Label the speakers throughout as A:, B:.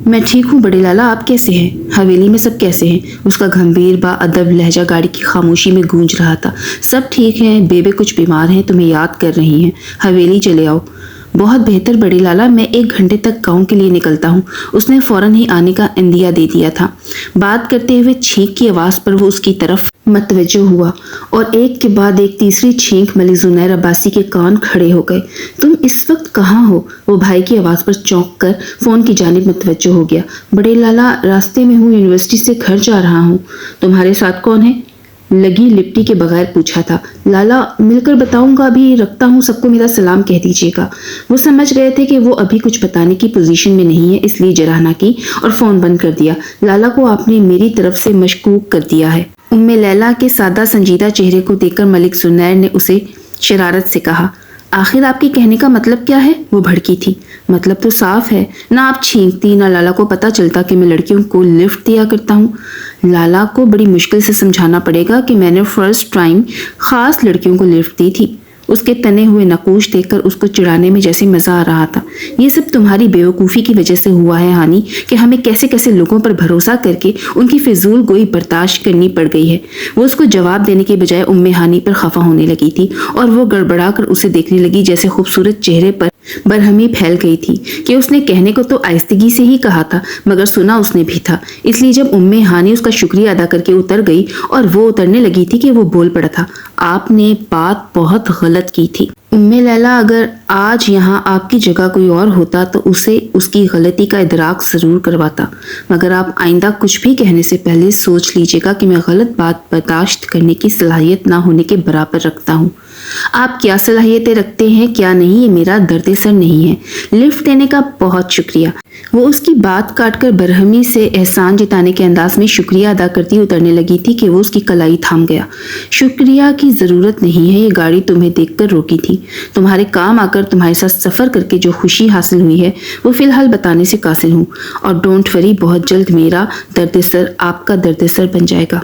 A: میں ٹھیک ہوں بڑے لالا، آپ کیسے ہیں؟ حویلی میں سب کیسے ہیں؟ اس کا گھمبیر با ادب لہجہ گاڑی کی خاموشی میں گونج رہا تھا۔ سب ٹھیک ہیں، بیبے کچھ بیمار ہیں، تمہیں یاد کر رہی ہیں، حویلی چلے آؤ۔ بہت بہتر بڑے لالا، میں 1 گھنٹے تک گاؤں کے لیے نکلتا ہوں۔ اس نے فوراً ہی آنے کا عندیہ دے دیا تھا۔ بات کرتے ہوئے چھینک کی آواز پر وہ اس کی طرف متوجہ ہوا اور ایک کے بعد ایک تیسری چھینک ملک زنیر عباسی کے کان کھڑے ہو گئے۔ تم اس وقت کہاں ہو؟ وہ بھائی کی آواز پر چونک کر فون کی جانب متوجہ ہو گیا۔ بڑے لالا، راستے میں ہوں، یونیورسٹی سے گھر جا رہا ہوں۔ تمہارے ساتھ کون ہے؟ لگی لپٹی کے بغیر پوچھا تھا۔ لالا، مل کر بتاؤں گا، ابھی رکھتا ہوں، سب کو میرا سلام کہہ دیجیے گا۔ وہ سمجھ گئے تھے کہ وہ ابھی کچھ بتانے کی پوزیشن میں نہیں ہے، اس لیے جرح نہ کی اور فون بند کر دیا۔ لالا کو آپ نے میری طرف سے مشکوک کر دیا ہے۔ لیلا کے سادہ سنجیدہ چہرے کو دیکھ کر ملک زنیر نے اسے شرارت سے کہا۔ آخر آپ کے کہنے کا مطلب کیا ہے؟ وہ بھڑکی تھی۔ مطلب تو صاف ہے، نہ آپ چھینکتی نہ لالا کو پتا چلتا کہ میں لڑکیوں کو لفٹ دیا کرتا ہوں۔ لالا کو بڑی مشکل سے سمجھانا پڑے گا کہ میں نے فرسٹ ٹائم خاص لڑکیوں کو لفٹ دی تھی۔ اس کے تنے ہوئے نقوش دیکھ کر اس کو چڑھانے میں جیسے مزہ آ رہا تھا۔ یہ سب تمہاری بیوقوفی کی وجہ سے ہوا ہے ہانی، کہ ہمیں کیسے کیسے لوگوں پر بھروسہ کر کے ان کی فضول گوئی برداشت کرنی پڑ گئی ہے۔ وہ اس کو جواب دینے کے بجائے ہانی پر خفا ہونے لگی تھی اور وہ گڑبڑا کر اسے دیکھنے لگی، جیسے خوبصورت چہرے پر برہمی پھیل گئی تھی کہ اس نے کہنے کو تو آہستگی سے ہی کہا تھا، مگر سنا اس نے بھی تھا۔ اس لیے جب ہانی اس کا شکریہ ادا کر کے اتر گئی اور وہ اترنے لگی تھی کہ وہ بول پڑا تھا۔ آپ نے بات بہت غلط کی تھی لیلا، اگر آج یہاں آپ کی جگہ کوئی اور ہوتا تو اسے اس کی غلطی کا ادراک ضرور کرواتا، مگر آپ آئندہ کچھ بھی کہنے سے پہلے سوچ لیجیے گا کہ میں غلط بات برداشت کرنے کی صلاحیت نہ ہونے کے برابر رکھتا ہوں۔ آپ کیا صلاحیتیں رکھتے ہیں کیا نہیں، یہ میرا درد سر نہیں ہے۔ لفٹ دینے کا بہت شکریہ۔ وہ اس کی بات کاٹ کر برہمی سے احسان جتانے کے انداز میں شکریہ ادا کرتی اترنے لگی تھی کہ وہ اس کی کلائی تھام گیا۔ شکریہ کی ضرورت نہیں ہے، یہ گاڑی تمہیں دیکھ کر روکی تھی۔ تمہارے کام آ کر تمہارے ساتھ سفر کر کے جو خوشی حاصل ہوئی ہے وہ فی الحال بتانے سے قاصر ہوں، اور ڈونٹ وری، بہت جلد میرا درد سر آپ کا درد سر بن جائے گا۔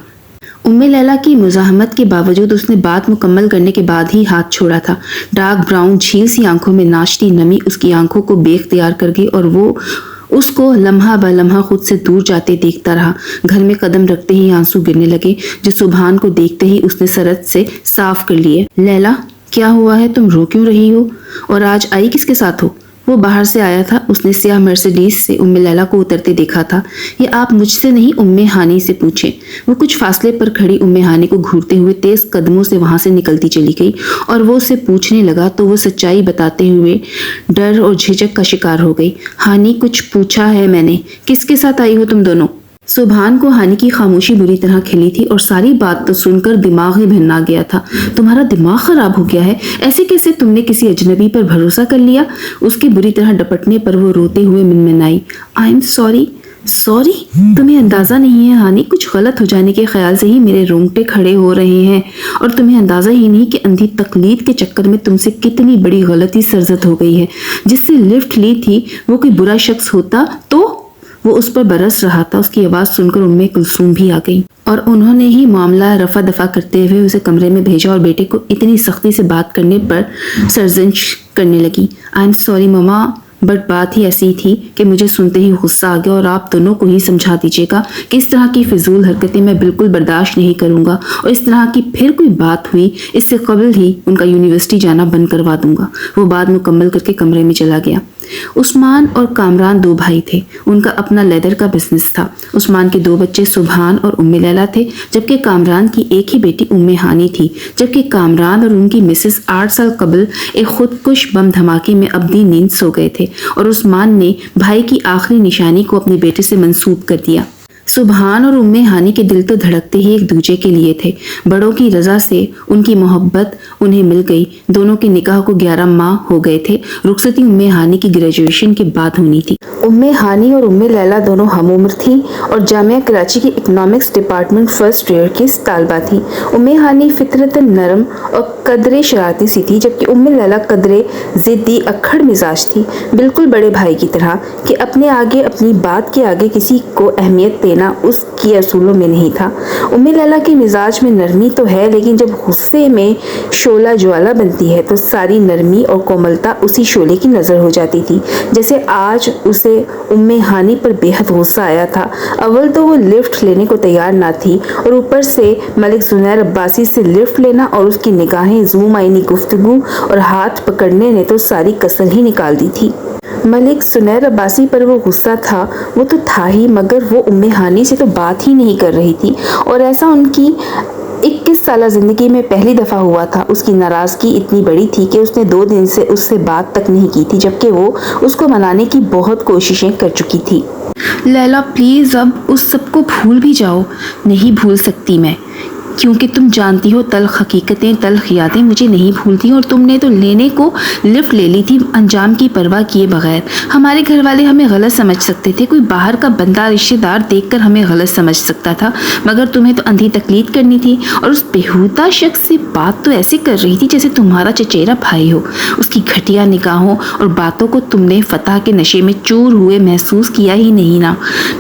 A: لیلا کی مزاحمت کے باوجود اس نے بات مکمل کرنے کے بعد ہی ہاتھ چھوڑا تھا۔ ڈارک براؤن جھیل سی آنکھوں میں ناشتی نمی اس کی آنکھوں کو بے اختیار کر گئی اور وہ اس کو لمحہ بہ لمحہ خود سے دور جاتے دیکھتا رہا۔ گھر میں قدم رکھتے ہی آنسو گرنے لگے جو سبحان کو دیکھتے ہی اس نے سرت سے صاف کر لیے۔ لیلا، کیا ہوا ہے؟ تم رو کیوں رہی ہو؟ اور آج آئی کس کے ساتھ ہو؟ وہ باہر سے آیا تھا۔ اس نے سیاہ مرسیڈیز سے لیلا کو اترتے دیکھا تھا۔ یہ آپ مجھ سے نہیں، ہانی سے پوچھیں۔ وہ کچھ فاصلے پر کھڑی ہانی کو گھورتے ہوئے تیز قدموں سے وہاں سے نکلتی چلی گئی اور وہ اسے پوچھنے لگا تو وہ سچائی بتاتے ہوئے ڈر اور جھجک کا شکار ہو گئی۔ ہانی، کچھ پوچھا ہے میں نے؟ کس کے ساتھ آئی ہو تم دونوں؟ سبحان کو ہانی کی خاموشی بری طرح کھلی تھی اور ساری بات تو سن کر دماغ ہی بھننا گیا تھا۔ تمہارا دماغ خراب ہو گیا ہے؟ ایسے کیسے تم نے کسی اجنبی پر بھروسہ کر لیا؟ اس کے بری طرح ڈپٹنے پر وہ روتے ہوئے منمنائی۔ I am sorry. سوری؟ تمہیں اندازہ نہیں ہے ہانی، کچھ غلط ہو جانے کے خیال سے ہی میرے رونگٹے کھڑے ہو رہے ہیں، اور تمہیں اندازہ ہی نہیں کہ اندھی تقلید کے چکر میں تم سے کتنی بڑی غلطی سرزد ہو گئی ہے۔ جس سے لفٹ لی تھی وہ کوئی برا شخص ہوتا تو وہ اس پر برس رہا تھا۔ اس کی آواز سن کر کلثوم بھی آ گئی اور انہوں نے ہی معاملہ رفع دفع کرتے ہوئے اسے کمرے میں بھیجا اور بیٹے کو اتنی سختی سے بات کرنے پر سرزنش کرنے لگی۔ آئی ایم سوری مما، بٹ بات ہی ایسی تھی کہ مجھے سنتے ہی غصہ آ گیا، اور آپ دونوں کو ہی سمجھا دیجیے گا کہ اس طرح کی فضول حرکتیں میں بالکل برداشت نہیں کروں گا، اور اس طرح کی پھر کوئی بات ہوئی اس سے قبل ہی ان کا یونیورسٹی جانا بند کروا دوں گا۔ وہ بات مکمل کر کے کمرے میں چلا گیا۔ عثمان اور کامران 2 بھائی تھے۔ ان کا اپنا لیدر کا بزنس تھا۔ عثمان کے 2 بچے سبحان اور لیلا تھے، جبکہ کامران کی ایک ہی بیٹی ہانی تھی، جبکہ کامران اور ان کی مسز 8 سال قبل ایک خودکش بم دھماکے میں ابدی نیند سو گئے تھے، اور عثمان نے بھائی کی آخری نشانی کو اپنے بیٹے سے منسوب کر دیا۔ سبحان اور ہانی کے دل تو دھڑکتے ہی ایک دوسرے کے لیے تھے۔ بڑوں کی رضا سے ان کی محبت انہیں مل گئی۔ دونوں کے نکاح کو 11 ماہ ہو گئے تھے۔ رخصتی ہانی کی گریجویشن کے بعد ہونی تھی۔ ہانی اور لیلا دونوں ہم عمر تھیں اور جامعہ کراچی کی اکنامکس ڈپارٹمنٹ فرسٹ ایئر کی طالبہ تھیں۔ ہانی فطرتاً نرم اور قدرے شرارتی سی تھی، جبکہ لیلا قدرے ضدی اکھڑ مزاج تھی، بالکل بڑے بھائی کی طرح، کہ اپنے آگے اپنی بات کے آگے کسی کو اہمیت دینا دینا اس کی اصولوں میں نہیں تھا۔ لیلا کے مزاج میں نرمی تو ہے، لیکن جب غصے میں شعلہ جوالا بنتی ہے تو ساری نرمی اور کوملتا اسی شعلے کی نظر ہو جاتی تھی۔ جیسے آج اسے ہانی پر بے حد غصہ آیا تھا۔ اول تو وہ لفٹ لینے کو تیار نہ تھی، اور اوپر سے ملک زنیر عباسی سے لفٹ لینا اور اس کی نگاہیں، زوم آئینی گفتگو اور ہاتھ پکڑنے نے تو ساری کسر ہی نکال دی تھی۔ ملک زنیر عباسی پر وہ غصہ تھا، وہ تو تھا ہی، مگر وہ ہانی سے تو بات ہی نہیں کر رہی تھی، اور ایسا ان کی 21 سالہ زندگی میں پہلی دفعہ ہوا تھا۔ اس کی ناراضگی اتنی بڑی تھی کہ اس نے 2 دن سے اس سے بات تک نہیں کی تھی، جبکہ وہ اس کو منانے کی بہت کوششیں کر چکی تھی۔ لیلا پلیز اب اس سب کو بھول بھی جاؤ۔ نہیں بھول سکتی میں، کیونکہ تم جانتی ہو تلخ حقیقتیں، تلخ یادیں مجھے نہیں بھولتی، اور تم نے تو لینے کو لفٹ لے لی تھی انجام کی پرواہ کیے بغیر۔ ہمارے گھر والے ہمیں غلط سمجھ سکتے تھے، کوئی باہر کا بندہ رشتہ دار دیکھ کر ہمیں غلط سمجھ سکتا تھا، مگر تمہیں تو اندھی تقلید کرنی تھی، اور اس بےہودہ شخص سے بات تو ایسے کر رہی تھی جیسے تمہارا چچیرا بھائی ہو۔ اس کی گھٹیا نگاہوں اور باتوں کو تم نے فتح کے نشے میں چور ہوئے محسوس کیا ہی نہیں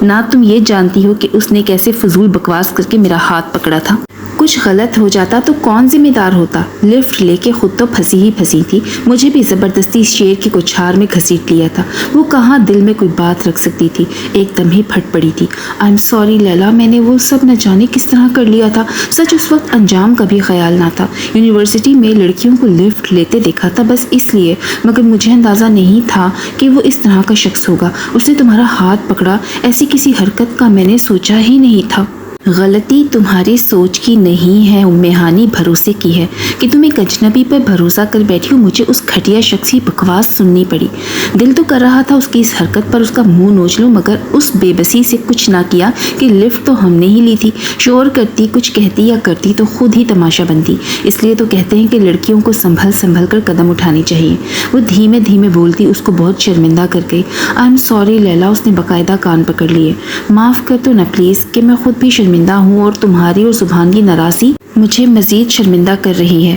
A: نہ تم یہ جانتی ہو کہ اس نے کیسے فضول بکواس کر کے میرا ہاتھ پکڑا تھا۔ کچھ غلط ہو جاتا تو کون ذمہ دار ہوتا؟ لفٹ لے کے خود تو پھنسی ہی پھنسی تھی، مجھے بھی زبردستی شیر کی کچھار میں گھسیٹ لیا تھا۔ وہ کہاں دل میں کوئی بات رکھ سکتی تھی، ایک دم ہی پھٹ پڑی تھی۔ آئی ایم سوری لیلا، میں نے وہ سب نہ جانے کس طرح کر لیا تھا۔ سچ اس وقت انجام کا بھی خیال نہ تھا۔ یونیورسٹی میں لڑکیوں کو لفٹ لیتے دیکھا تھا بس اس لیے، مگر مجھے اندازہ نہیں تھا کہ وہ اس طرح کا شخص ہوگا۔ اس نے تمہارا ہاتھ پکڑا، ایسی کسی حرکت کا میں نے سوچا ہی نہیں تھا۔ غلطی تمہاری سوچ کی نہیں ہے ہانی، بھروسے کی ہے کہ تم ایک اجنبی پر بھروسہ کر بیٹھی ہو۔ مجھے اس گھٹیا شخص کی بکواس سننی پڑی۔ دل تو کر رہا تھا اس کی اس حرکت پر اس کا منہ نوچ لوں، مگر اس بے بسی سے کچھ نہ کیا کہ لفٹ تو ہم نے ہی لی تھی۔ شور کرتی، کچھ کہتی یا کرتی تو خود ہی تماشا بنتی۔ اس لیے تو کہتے ہیں کہ لڑکیوں کو سنبھل کر قدم اٹھانی چاہیے۔ وہ دھیمے دھیمے بولتی اس کو بہت شرمندہ کر گئی۔ آئی ایم سوری لیلا، اس نے باقاعدہ کان پکڑ لیے۔ معاف کر دو نا پلیز، کہ میں خود بھی شرمندہ ہوں، اور تمہاری اور سبحان کی ناراضی مجھے مزید شرمندہ کر رہی ہے۔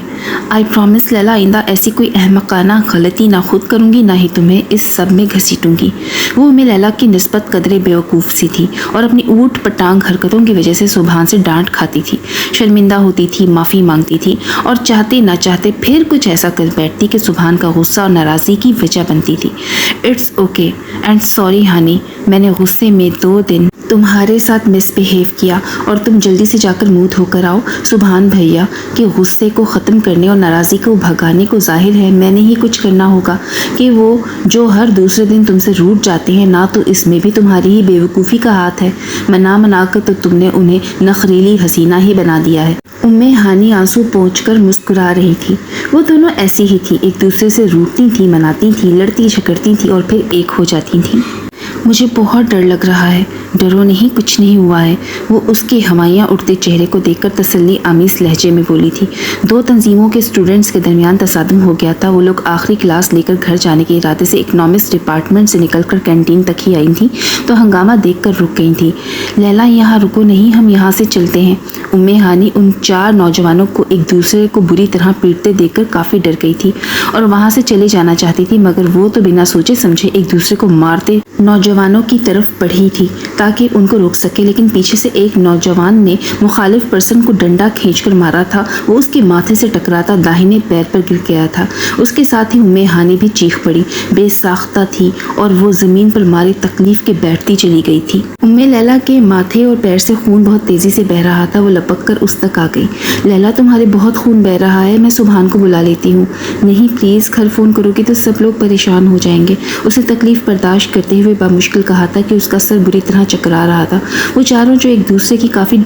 A: آئی پرومس لیلا، آئندہ ایسی کوئی احمقانہ غلطی نہ خود کروں گی، نہ ہی تمہیں اس سب میں گھسیٹوں گی۔ وہ لیلا کی نسبت قدرے بیوقوف سی تھی، اور اپنی اوٹ پٹانگ حرکتوں کی وجہ سے سبحان سے ڈانٹ کھاتی تھی، شرمندہ ہوتی تھی، معافی مانگتی تھی، اور چاہتے نہ چاہتے پھر کچھ ایسا کر بیٹھتی کہ سبحان کا غصہ اور ناراضی کی وجہ بنتی تھی۔ اٹس اوکے اینڈ سوری ہانی، میں نے غصے میں 2 دن تمہارے ساتھ مس بہیو کیا، اور تم جلدی سے جا کر منہ دھو کر آؤ۔ سبحان بھیا کہ غصے کو ختم کرنے اور ناراضی کو بھگانے کو ظاہر ہے میں نے ہی کچھ کرنا ہوگا، کہ وہ جو ہر دوسرے دن تم سے روٹھ جاتے ہیں، نہ تو اس میں بھی تمہاری ہی بیوقوفی کا ہاتھ ہے، منا کر تو تم نے انہیں نخریلی حسینہ ہی بنا دیا ہے۔ ہانی آنسو پونچھ کر مسکرا رہی تھی۔ وہ دونوں ایسی ہی تھی، ایک دوسرے سے روٹتی تھی، مناتی تھی، لڑتی جھگڑتی تھی اور پھر ایک ہو جاتی تھی۔ مجھے بہت ڈر لگ رہا ہے۔ ڈرو نہیں، کچھ نہیں ہوا ہے، وہ اس کے ہمایاں اٹھتے چہرے کو دیکھ کر تسلی آمیز لہجے میں بولی تھی۔ 2 تنظیموں کے اسٹوڈنٹس کے درمیان تصادم ہو گیا تھا۔ وہ لوگ آخری کلاس لے کر گھر جانے کے ارادے سے اکنامکس ڈپارٹمنٹ سے نکل کر کینٹین تک ہی آئی تھیں تو ہنگامہ دیکھ کر رک گئی تھیں۔ لیلا یہاں رکو نہیں، ہم یہاں سے چلتے ہیں۔ ہانی ان 4 نوجوانوں کو ایک دوسرے کو بری طرح پیٹتے دیکھ کر کافی ڈر گئی تھی اور وہاں سے چلے جانا چاہتی تھی، مگر وہ تو بنا سوچے سمجھے ایک دوسرے کو مارتے نوجوانوں کی طرف بڑھی تھی تاکہ ان کو روک سکے، لیکن پیچھے سے ایک نوجوان نے مخالف پرسن کو ڈنڈا کھینچ کر مارا تھا۔ وہ اس کے ماتھے سے ٹکراتا داہنے پیر پر گر گیا تھا۔ اس کے ساتھ ہی ہانی بھی چیخ پڑی، بے ساختہ تھی اور وہ زمین پر ماری تکلیف کے بیٹھتی چلی گئی تھی۔ لیلا کے ماتھے اور پیر سے خون بہت تیزی سے بہہ رہا تھا۔ وہ لپک کر اس تک آ گئی۔ لیلا تمہارے بہت خون بہہ رہا ہے، میں سبحان کو بلا لیتی ہوں۔ نہیں پلیز، گھر فون کرو گی تو سب لوگ پریشان ہو جائیں گے، اسے تکلیف برداشت کرتے ہوئے بامشکل کہا تھا کہ اس کا سر بری طرح چکرا رہا تھا۔ وہ چاروں جو ایک دوسرے کی کافی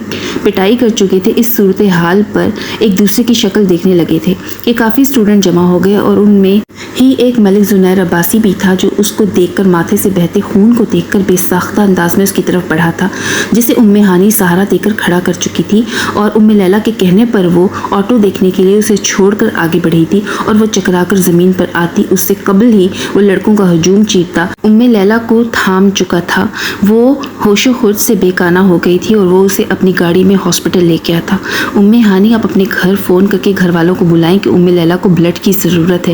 A: پٹائی کر چکے تھے، اس صورتحال پر ایک دوسرے کی شکل دیکھنے لگے تھے کہ کافی اسٹوڈنٹ جمع ہو گئے اور ان میں ہی ایک ملک زنیر عباسی بھی تھا جو اس کو دیکھ کر ماتھے سے بہتے خون کو دیکھ کر بے ساختہ انداز میں اس کی طرف بڑھا تھا، جسے ہانی سہارا دے کر کھڑا کر چکی تھی، اور لیلا کے کہنے پر وہ آٹو دیکھنے کے لیے اسے چھوڑ کر آگے بڑھی تھی اور وہ چکرا کر زمین پر آتی اس سے قبل ہی وہ لڑکوں کا ہجوم چیرتا لیلا کو تھام چکا تھا۔ وہ ہوش و خود سے بے کانہ ہو گئی تھی اور وہ اسے اپنی گاڑی میں ہاسپٹل لے کے آیا تھا۔ ہانی، آپ اپنے گھر فون کر کے گھر والوں کو بلائیں کہ لیلا کو بلڈ کی ضرورت ہے۔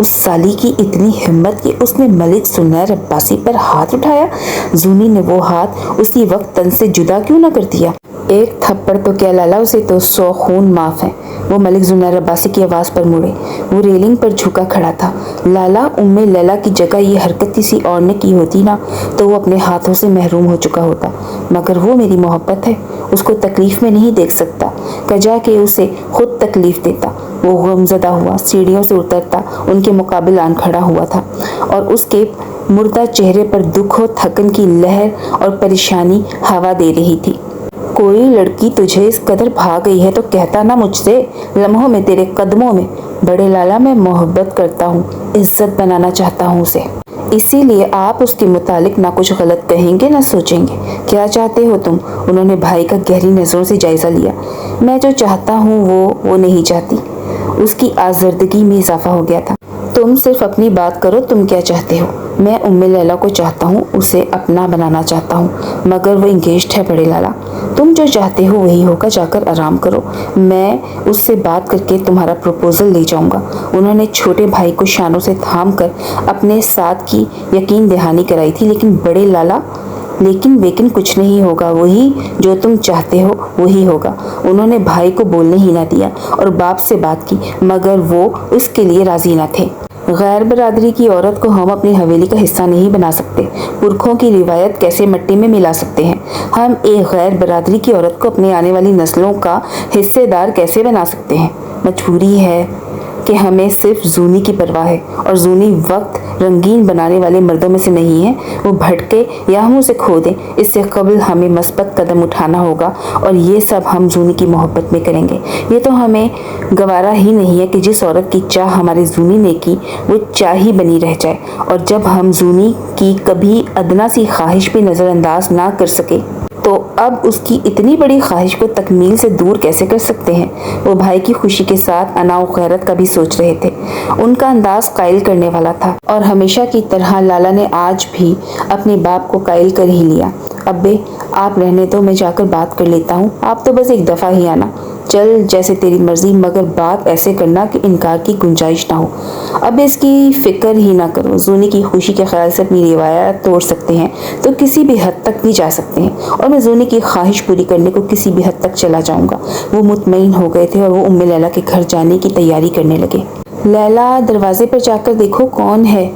B: اس سالی کی اتنی ہمت کہ اس نے ملک زنیر عباسی پر ہاتھ اٹھایا۔ زونی نے وہ ہاتھ اسی وقت تن سے جدا کیوں نہ کر دیا؟ ایک تھپڑ تو کیا لالا، اسے تو 100 خون معاف ہیں۔ وہ ملک زنیر عباسی کی آواز پر مڑے۔ وہ ریلنگ پر جھکا کھڑا تھا۔ لالا، ام لیلا کی جگہ یہ حرکت کسی اور نے کی ہوتی نا تو وہ اپنے ہاتھوں سے محروم ہو چکا ہوتا، مگر وہ میری محبت ہے، اس کو تکلیف میں نہیں دیکھ سکتا، کجا کہ اسے خود تکلیف دیتا۔ وہ غمزدہ ہوا، سیڑھیوں سے اترتا ان کے مقابل آن کھڑا ہوا تھا اور اس کے مردہ چہرے پر دکھ و تھکن کی لہر اور پریشانی ہوا دے رہی تھی۔ کوئی لڑکی تجھے اس قدر بھا گئی ہے تو کہتا نا مجھ سے، لمحوں میں تیرے قدموں میں۔ بڑے لالا، میں محبت کرتا ہوں، عزت بنانا چاہتا ہوں اسے، اسی لیے آپ اس کے متعلق نہ کچھ غلط کہیں گے نہ سوچیں گے۔ کیا چاہتے ہو تم؟ انہوں نے بھائی کا گہری نظروں سے جائزہ لیا۔ میں جو چاہتا ہوں وہ نہیں چاہتی۔ اس کی آزردگی میں اضافہ ہو گیا تھا۔ تم صرف اپنی بات کرو، تم کیا چاہتے ہو؟ میں ام لیلا کو چاہتا ہوں، اسے اپنا بنانا چاہتا ہوں، مگر وہ انگیجڈ ہے بڑے لالا۔ تم جو چاہتے ہو وہی ہوگا، جا کر آرام کرو، میں اس سے بات کر کے تمہارا پروپوزل لے جاؤں گا۔ انہوں نے چھوٹے بھائی کو شانوں سے تھام کر اپنے ساتھ کی یقین دہانی کرائی تھی، لیکن بڑے لالا، لیکن کچھ نہیں ہوگا، وہی جو تم چاہتے ہو وہی ہوگا۔ انہوں نے بھائی کو بولنے ہی نہ دیا اور باپ سے بات کی، مگر وہ اس کے لیے راضی نہ تھے۔ غیر برادری کی عورت کو ہم اپنی حویلی کا حصہ نہیں بنا سکتے، پرکھوں کی روایت کیسے مٹی میں ملا سکتے ہیں؟ ہم ایک غیر برادری کی عورت کو اپنی آنے والی نسلوں کا حصے دار کیسے بنا سکتے ہیں؟ مجبوری ہے کہ ہمیں صرف زونی کی پرواہ ہے، اور زونی وقت رنگین بنانے والے مردوں میں سے نہیں ہے۔ وہ بھٹکے یا ہم اسے کھو دیں، اس سے قبل ہمیں مثبت قدم اٹھانا ہوگا، اور یہ سب ہم زونی کی محبت میں کریں گے۔ یہ تو ہمیں گوارا ہی نہیں ہے کہ جس عورت کی چاہ ہماری زونی نے کی وہ چاہی بنی رہ جائے، اور جب ہم زونی کی کبھی ادنا سی خواہش بھی نظر انداز نہ کر سکے تو اب اس کی اتنی بڑی خواہش کو تکمیل سے دور کیسے کر سکتے ہیں؟ وہ بھائی کی خوشی کے ساتھ انا و غیرت کا بھی سوچ رہے تھے۔ ان کا انداز قائل کرنے والا تھا، اور ہمیشہ کی طرح لالا نے آج بھی اپنے باپ کو قائل کر ہی لیا۔ ابے، آپ رہنے دو، میں جا کر بات کر لیتا ہوں، آپ تو بس ایک دفعہ ہی آنا۔ چل، جیسے تیری مرضی، مگر بات ایسے کرنا کہ انکار کی گنجائش نہ ہو۔ اب اس کی فکر ہی نہ کرو، زونی کی خوشی کے خیال سے اپنی روایات توڑ سکتے ہیں تو کسی بھی حد تک بھی جا سکتے ہیں، اور میں زونی کی خواہش پوری کرنے کو کسی بھی حد تک چلا جاؤں گا۔ وہ مطمئن ہو گئے تھے اور وہ ام لیلا کے گھر جانے کی تیاری کرنے لگے۔ لیلا، دروازے پر جا کر دیکھو کون ہے۔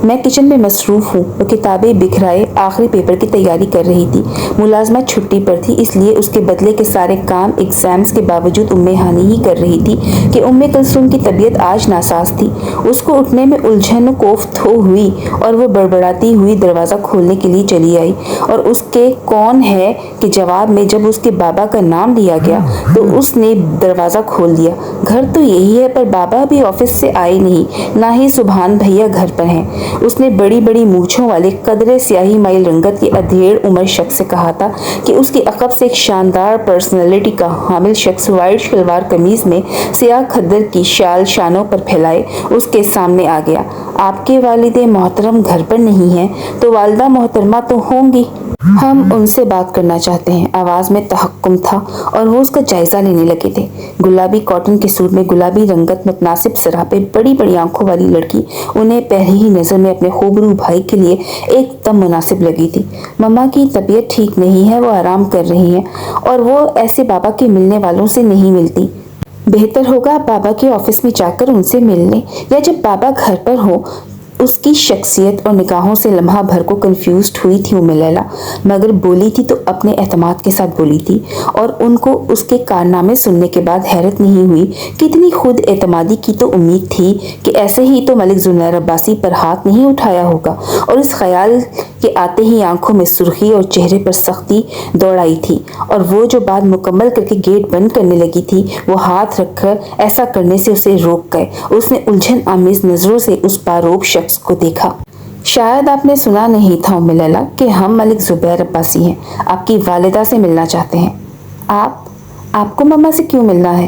B: میں کچن میں مصروف ہوں۔ وہ کتابیں بکھرائے آخری پیپر کی تیاری کر رہی تھی۔ ملازمت چھٹی پر تھی، اس لیے اس کے بدلے کے سارے کام ایگزامز کے باوجود ہانی ہی کر رہی تھی کہ کلثوم کی طبیعت آج ناساز تھی۔ اس کو اٹھنے میں الجھن و کوفت ہوئی اور وہ بڑبڑاتی ہوئی دروازہ کھولنے کے لیے چلی آئی، اور اس کے کون ہے کے جواب میں جب اس کے بابا کا نام لیا گیا تو اس نے دروازہ کھول دیا۔ گھر تو یہی ہے، پر بابا ابھی آفس سے آئے نہیں، نہ ہی سبحان بھیا گھر پر ہیں۔ اس نے بڑی بڑی مونچھوں والے قدرے سیاہی مائل رنگت کے ادھیڑ عمر شخص سے کہا تھا کہ اس کے عقب سے ایک شاندار پرسنالٹی کا حامل شخص وائٹ شلوار قمیض میں سیاہ کھدر کی شال شانوں پر پھیلائے اس کے سامنے آ گیا۔ آپ کے والد محترم گھر پر نہیں ہیں تو والدہ محترمہ تو ہوں گی، ہم ان سے بات کرنا چاہتے ہیں۔ آواز میں تحکم تھا اور وہ اس کا جائزہ لینے لگے تھے۔ گلابی کاٹن کے سوٹ میں گلابی رنگت متناسب سراپے بڑی بڑی آنکھوں والی لڑکی انہیں پہلی ہی نظر میں اپنے خوبرو بھائی کے لیے ایک دم مناسب لگی تھی۔ مما کی طبیعت ٹھیک نہیں ہے، وہ آرام کر رہی ہیں، اور وہ ایسے بابا کے ملنے والوں سے نہیں ملتی۔ بہتر ہوگا آپ بابا کے آفس میں جا کر ان سے مل لیں، یا جب بابا گھر پر ہو۔ اس کی شخصیت اور نگاہوں سے لمحہ بھر کو کنفیوزڈ ہوئی تھی ام لیلا، مگر بولی تھی تو اپنے اعتماد کے ساتھ بولی تھی، اور ان کو اس کے کارنامے سننے کے بعد حیرت نہیں ہوئی کہ اتنی خود اعتمادی کی تو امید تھی کہ ایسے ہی تو ملک زنیر عباسی پر ہاتھ نہیں اٹھایا ہوگا، اور اس خیال کے آتے ہی آنکھوں میں سرخی اور چہرے پر سختی دوڑ آئی تھی، اور وہ جو بات مکمل کر کے گیٹ بند کرنے لگی تھی وہ ہاتھ رکھ کر ایسا کرنے سے اسے روک گئے۔ اس نے الجھن آمیز نظروں سے اس باروب شخص کو دیکھا۔ شاید آپ نے سنا نہیں تھا ام لیلا کہ ہم ملک زبیر عباسی ہیں، آپ کی والدہ سے ملنا چاہتے ہیں۔ آپ کو مما سے کیوں ملنا ہے؟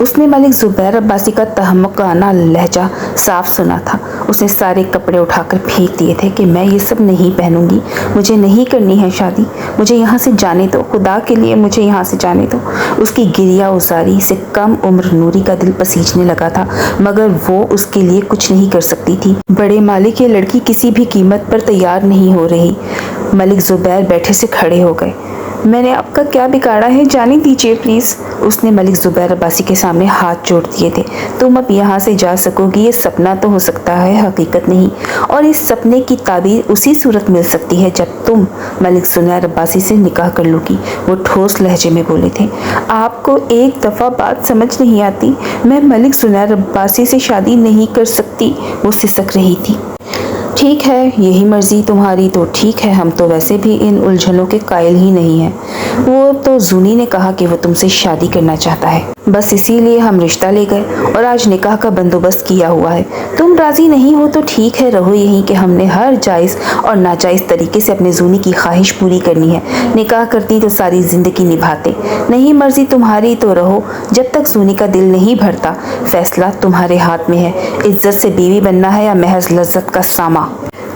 B: اس نے ملک زبیر عباسی کا تہمکانہ لہجہ صاف سنا تھا۔ اس نے سارے کپڑے اٹھا کر پھینک دیے تھے کہ میں یہ سب نہیں پہنوں گی، مجھے نہیں کرنی ہے شادی، مجھے یہاں سے جانے دو، خدا کے لیے مجھے یہاں سے جانے دو۔ اس کی گریہ ازاری سے کم عمر نوری کا دل پسیجنے لگا تھا، مگر وہ اس کے لیے کچھ نہیں کر سکتی تھی۔ بڑے مالک، یہ لڑکی کسی بھی قیمت پر تیار نہیں ہو رہی۔ ملک زبیر بیٹھے سے کھڑے ہو گئے۔ میں نے آپ کا کیا بگاڑا ہے، جانے دیجیے پلیز۔ اس نے ملک زبیر عباسی کے سامنے ہاتھ جوڑ دیے تھے۔ تم اب یہاں سے جا سکو گی، یہ سپنا تو ہو سکتا ہے، حقیقت نہیں، اور اس سپنے کی تعبیر اسی صورت مل سکتی ہے جب تم ملک زنیر عباسی سے نکاح کر لو گی۔ وہ ٹھوس لہجے میں بولے تھے۔ آپ کو ایک دفعہ بات سمجھ نہیں آتی؟ میں ملک زنیر عباسی سے شادی نہیں کر سکتی، وہ سسک رہی تھی۔ ٹھیک ہے، یہی مرضی تمہاری تو ٹھیک ہے، ہم تو ویسے بھی ان الجھنوں کے قائل ہی نہیں ہیں۔ وہ تو زونی نے کہا کہ وہ تم سے شادی کرنا چاہتا ہے، بس اسی لیے ہم رشتہ لے گئے اور آج نکاح کا بندوبست کیا ہوا ہے۔ تم راضی نہیں ہو تو ٹھیک ہے، رہو یہیں کہ ہم نے ہر جائز اور ناجائز طریقے سے اپنے زونی کی خواہش پوری کرنی ہے۔ نکاح کرتی تو ساری زندگی نبھاتے، نہیں مرضی تمہاری تو رہو جب تک زونی کا دل نہیں بھرتا۔ فیصلہ تمہارے ہاتھ میں ہے، عزت سے بیوی بننا ہے یا محض لذت کا ساما۔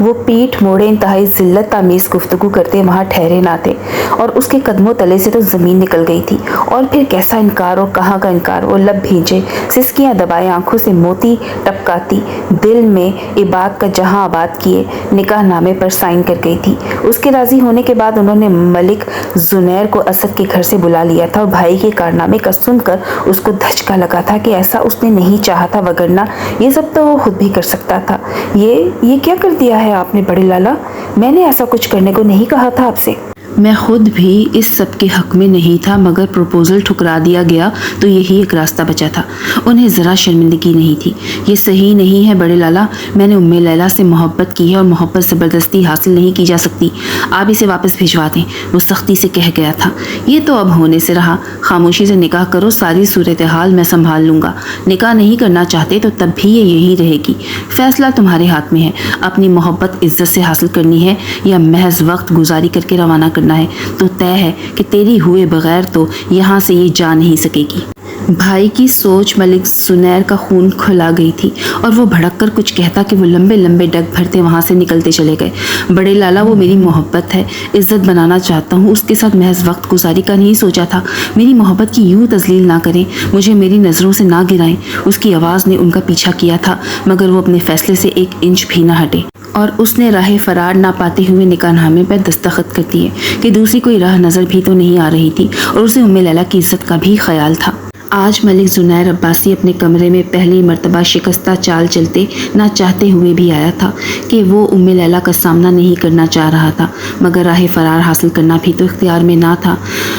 B: وہ پیٹھ موڑے انتہائی ذلت آمیز گفتگو کرتے وہاں ٹھہرے نہ تھے، اور اس کے قدموں تلے سے تو زمین نکل گئی تھی۔ اور پھر کیسا انکار اور کہاں کا انکار! وہ لب بھینچے، سسکیاں دبائے، آنکھوں سے موتی ٹپکاتی، دل میں عباد کا جہاں آباد کیے نکاح نامے پر سائن کر گئی تھی۔ اس کے راضی ہونے کے بعد انہوں نے ملک زنیر کو اسد کے گھر سے بلا لیا تھا، اور بھائی کے کارنامے کا سن کر اس کو دھچکا لگا تھا کہ ایسا اس نے نہیں چاہا تھا، وگرنہ یہ سب تو وہ خود بھی کر سکتا تھا۔ یہ کیا کر دیا ہے آپ نے بڑے لالا؟ میں نے ایسا کچھ کرنے کو نہیں کہا تھا آپ سے۔
A: میں خود بھی اس سب کے حق میں نہیں تھا، مگر پروپوزل ٹھکرا دیا گیا تو یہی ایک راستہ بچا تھا۔ انہیں ذرا شرمندگی نہیں تھی۔ یہ صحیح نہیں ہے بڑے لالا، میں نے ام لیلا سے محبت کی ہے اور محبت زبردستی حاصل نہیں کی جا سکتی۔ آپ اسے واپس بھجوا دیں، وہ سختی سے کہہ گیا تھا۔ یہ تو اب ہونے سے رہا، خاموشی سے نکاح کرو، ساری صورتحال میں سنبھال لوں گا۔ نکاح نہیں کرنا چاہتے تو تب بھی یہ یہی رہے گی۔ فیصلہ تمہارے ہاتھ میں ہے، اپنی محبت عزت سے حاصل کرنی ہے یا محض وقت گزاری کر کے روانہ کرنا ہے، تو طے ہے کہ تیری ہوئے بغیر تو یہاں سے یہ جا نہیں سکے گی۔ بھائی کی سوچ ملک زنیر کا خون کھلا گئی تھی، اور وہ بھڑک کر کچھ کہتا کہ وہ لمبے لمبے ڈگ بھرتے وہاں سے نکلتے چلے گئے۔ بڑے لالا، وہ میری محبت ہے، عزت بنانا چاہتا ہوں، اس کے ساتھ محض وقت گزاری کا نہیں سوچا تھا۔ میری محبت کی یوں تذلیل نہ کریں، مجھے میری نظروں سے نہ گرائیں۔ اس کی آواز نے ان کا پیچھا کیا تھا، مگر وہ اپنے فیصلے سے ایک انچ بھی نہ ہٹے، اور اس نے راہ فرار نہ پاتے ہوئے نکاح نامے پر دستخط کر دیے کہ دوسری کوئی راہ نظر بھی تو نہیں آ رہی تھی، اور اسے ام لیلا کی عزت کا بھی خیال تھا۔ آج ملک زنیر عباسی اپنے کمرے میں پہلی مرتبہ شکستہ چال چلتے نہ چاہتے ہوئے بھی آیا تھا کہ وہ ام لیلا کا سامنا نہیں کرنا چاہ رہا تھا، مگر راہ فرار حاصل کرنا بھی تو اختیار میں نہ تھا۔